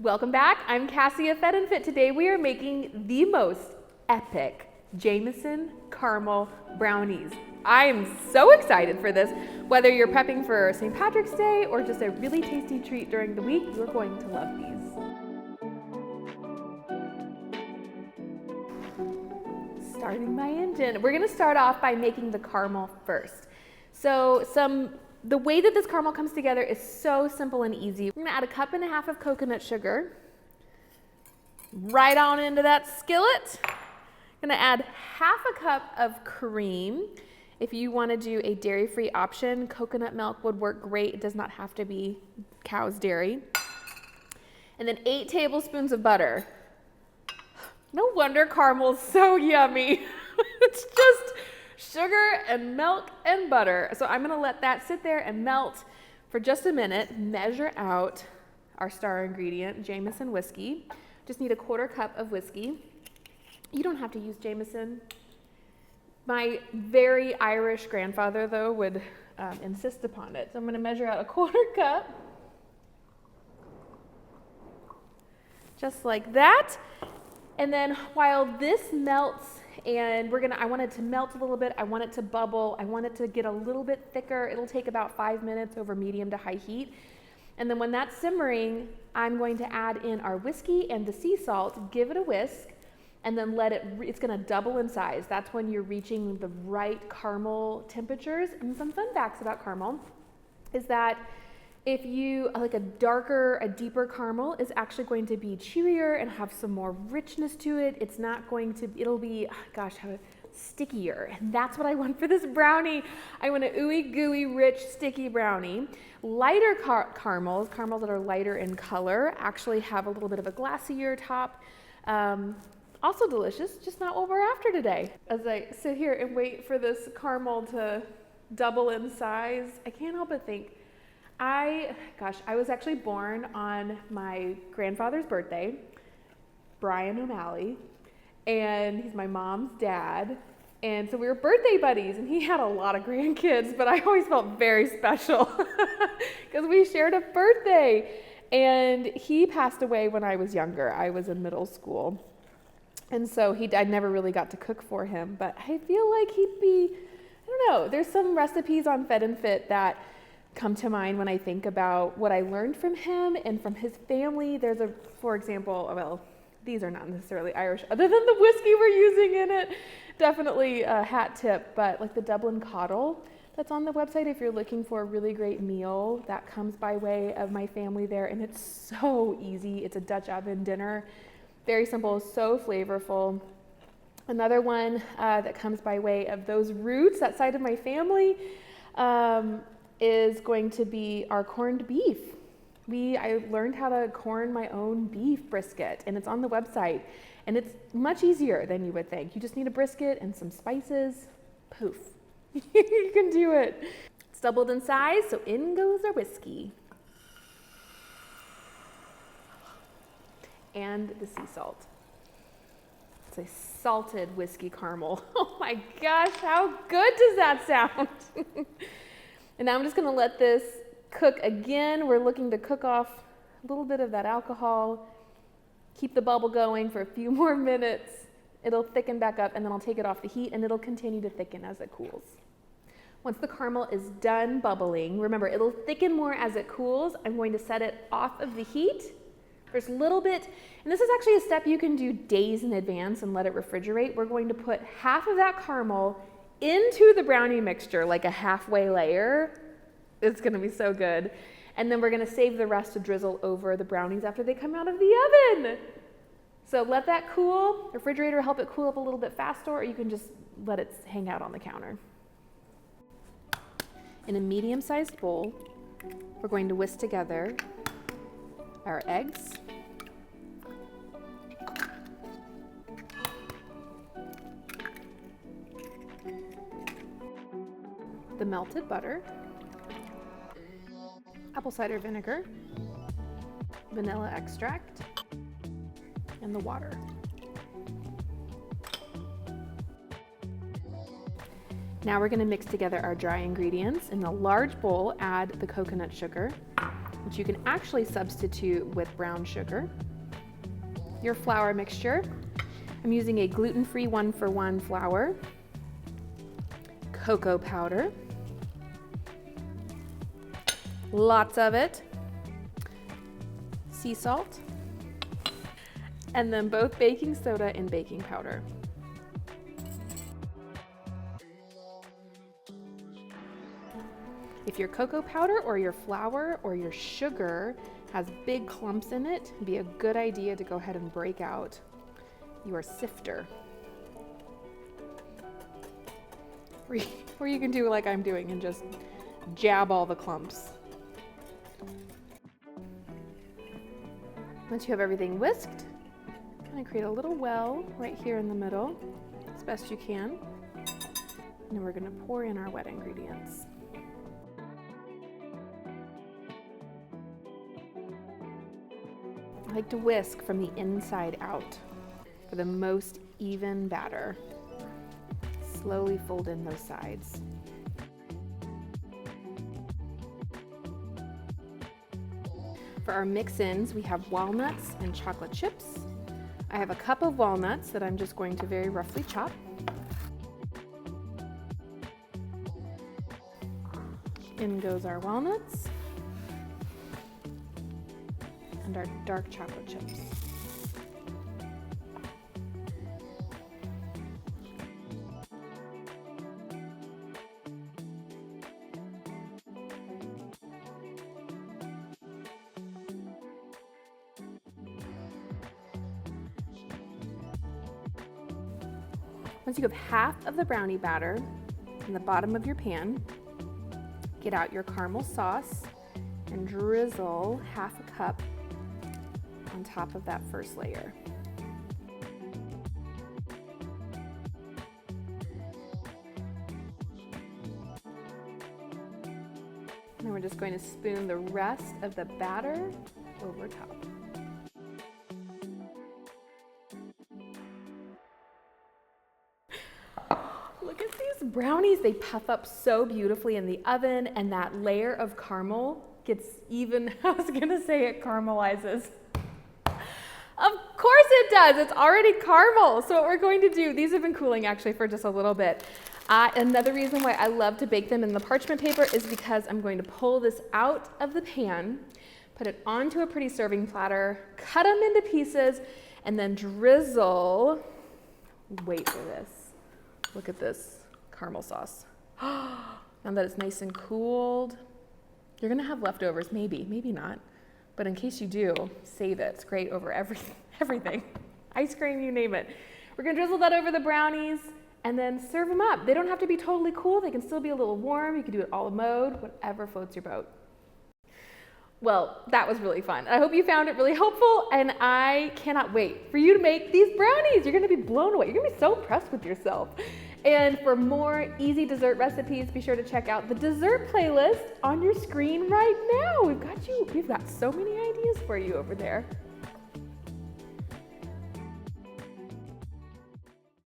Welcome back. I'm Cassie of Fed and Fit. Today we are making the most epic Jameson Caramel Brownies. I am so excited for this. Whether you're prepping for St. Patrick's Day or just a really tasty treat during the week, you're going to love these. Starting my engine. We're gonna start off by making the caramel first. The way that this caramel comes together is so simple and easy. We're gonna add 1.5 cups of coconut sugar right on into that skillet. Gonna add 1/2 cup of cream. If you wanna do a dairy-free option, coconut milk would work great. It does not have to be cow's dairy. And then 8 tablespoons of butter. No wonder caramel is so yummy. It's just sugar and milk and butter. So I'm gonna let that sit there and melt for just a minute. Measure out our star ingredient, Jameson whiskey. Just need 1/4 cup of whiskey. You don't have to use Jameson. My very Irish grandfather, though, would insist upon it. So I'm gonna measure out 1/4 cup. Just like that. And then while this melts, and I want it to melt a little bit, I want it to bubble, I want it to get a little bit thicker. It'll take about 5 minutes over medium to high heat. And then when that's simmering, I'm going to add in our whiskey and the sea salt, give it a whisk, and then it's gonna double in size. That's when you're reaching the right caramel temperatures. And some fun facts about caramel is that if you like a deeper caramel is actually going to be chewier and have some more richness to it. It'll be, stickier. And that's what I want for this brownie. I want a ooey gooey, rich, sticky brownie. Lighter caramels that are lighter in color actually have a little bit of a glassier top. Also delicious, just not what we're after today. As I sit here and wait for this caramel to double in size, I can't help but think, I was actually born on my grandfather's birthday, Brian O'Malley, and he's my mom's dad. And so we were birthday buddies, and he had a lot of grandkids, but I always felt very special because we shared a birthday. And he passed away when I was younger. I was in middle school. And so I never really got to cook for him, but I feel like I don't know, there's some recipes on Fed and Fit that come to mind when I think about what I learned from him and from his family. For example, these are not necessarily Irish, other than the whiskey we're using in it. Definitely a hat tip, but like the Dublin coddle that's on the website, if you're looking for a really great meal, that comes by way of my family there, and it's so easy. It's a Dutch oven dinner. Very simple, so flavorful. Another one that comes by way of those roots, that side of my family, is going to be our corned beef. I learned how to corn my own beef brisket, and it's on the website, and it's much easier than you would think. You just need a brisket and some spices. Poof. You can do it. It's doubled in size, so in goes our whiskey. And the sea salt. It's a salted whiskey caramel. Oh my gosh, how good does that sound? And now I'm just gonna let this cook again. We're looking to cook off a little bit of that alcohol, keep the bubble going for a few more minutes. It'll thicken back up, and then I'll take it off the heat, and it'll continue to thicken as it cools. Once the caramel is done bubbling, remember, it'll thicken more as it cools. I'm going to set it off of the heat for a little bit, and this is actually a step you can do days in advance and let it refrigerate. We're going to put 1/2 of that caramel into the brownie mixture, like a halfway layer. It's gonna be so good. And then we're gonna save the rest to drizzle over the brownies after they come out of the oven. So let that cool. Refrigerator, help it cool up a little bit faster, or you can just let it hang out on the counter. In a medium-sized bowl, we're going to whisk together our eggs, the melted butter, apple cider vinegar, vanilla extract, and the water. Now we're going to mix together our dry ingredients. In a large bowl, add the coconut sugar, which you can actually substitute with brown sugar. Your flour mixture. I'm using a gluten-free 1-for-1 flour, cocoa powder, lots of it, sea salt, and then both baking soda and baking powder. If your cocoa powder or your flour or your sugar has big clumps in it, it'd be a good idea to go ahead and break out your sifter. Or you can do like I'm doing and just jab all the clumps. Once you have everything whisked, kind of create a little well right here in the middle as best you can. And then we're going to pour in our wet ingredients. I like to whisk from the inside out for the most even batter. Slowly fold in those sides. For our mix-ins, we have walnuts and chocolate chips. I have a cup of walnuts that I'm just going to very roughly chop. In goes our walnuts and our dark chocolate chips. Once you have half of the brownie batter in the bottom of your pan, get out your caramel sauce and drizzle half a cup on top of that first layer. And then we're just going to spoon the rest of the batter over top. Look at these brownies. They puff up so beautifully in the oven, and that layer of caramel gets even, I was gonna say it caramelizes. Of course it does, it's already caramel. So what we're going to do, these have been cooling actually for just a little bit. Another reason why I love to bake them in the parchment paper is because I'm going to pull this out of the pan, put it onto a pretty serving platter, cut them into pieces, and then drizzle, wait for this. Look at this caramel sauce. Now that it's nice and cooled, you're gonna have leftovers, maybe not. But in case you do, save it. It's great over everything. Ice cream, you name it. We're gonna drizzle that over the brownies and then serve them up. They don't have to be totally cool. They can still be a little warm. You can do it a la mode, whatever floats your boat. Well, that was really fun. I hope you found it really helpful, and I cannot wait for you to make these brownies. You're gonna be blown away. You're gonna be so impressed with yourself. And for more easy dessert recipes, be sure to check out the dessert playlist on your screen right now. We've got so many ideas for you over there.